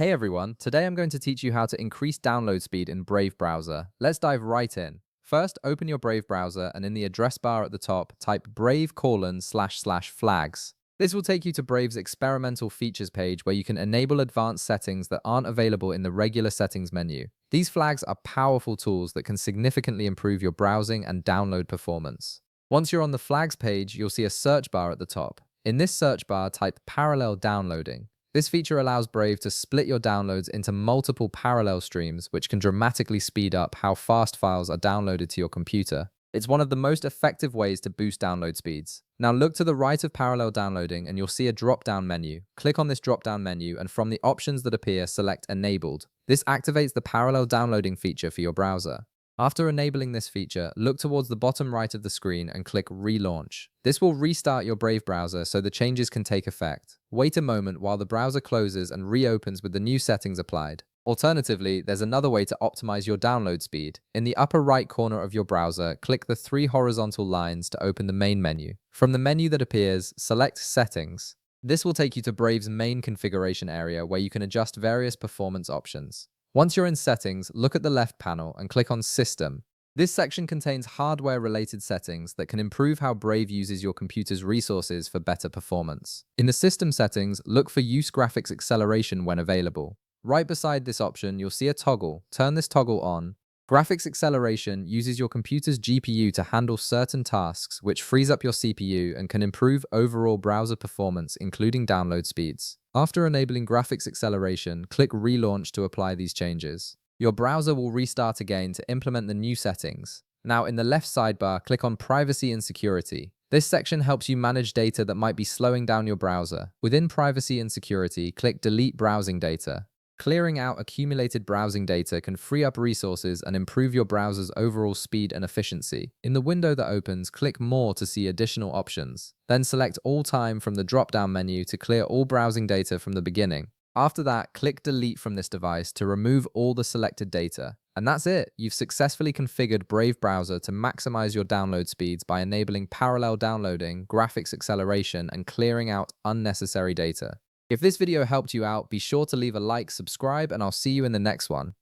Hey everyone, today I'm going to teach you how to increase download speed in Brave browser. Let's dive right in. First, open your Brave browser and in the address bar at the top, type brave://flags. This will take you to Brave's experimental features page where you can enable advanced settings that aren't available in the regular settings menu. These flags are powerful tools that can significantly improve your browsing and download performance. Once you're on the flags page, you'll see a search bar at the top. In this search bar, type parallel downloading. This feature allows Brave to split your downloads into multiple parallel streams, which can dramatically speed up how fast files are downloaded to your computer. It's one of the most effective ways to boost download speeds. Now look to the right of parallel downloading and you'll see a drop-down menu. Click on this drop-down menu and from the options that appear, select Enabled. This activates the parallel downloading feature for your browser. After enabling this feature, look towards the bottom right of the screen and click Relaunch. This will restart your Brave browser so the changes can take effect. Wait a moment while the browser closes and reopens with the new settings applied. Alternatively, there's another way to optimize your download speed. In the upper right corner of your browser, click the three horizontal lines to open the main menu. From the menu that appears, select Settings. This will take you to Brave's main configuration area where you can adjust various performance options. Once you're in Settings, look at the left panel and click on System. This section contains hardware-related settings that can improve how Brave uses your computer's resources for better performance. In the System settings, look for Use Graphics Acceleration when available. Right beside this option, you'll see a toggle. Turn this toggle on. Graphics Acceleration uses your computer's GPU to handle certain tasks, which frees up your CPU and can improve overall browser performance, including download speeds. After enabling graphics acceleration, click Relaunch to apply these changes. Your browser will restart again to implement the new settings. Now, in the left sidebar, click on Privacy and Security. This section helps you manage data that might be slowing down your browser. Within Privacy and Security, click Delete Browsing Data. Clearing out accumulated browsing data can free up resources and improve your browser's overall speed and efficiency. In the window that opens, click More to see additional options. Then select All Time from the drop-down menu to clear all browsing data from the beginning. After that, click Delete from this device to remove all the selected data. And that's it! You've successfully configured Brave browser to maximize your download speeds by enabling parallel downloading, graphics acceleration, and clearing out unnecessary data. If this video helped you out, be sure to leave a like, subscribe, and I'll see you in the next one.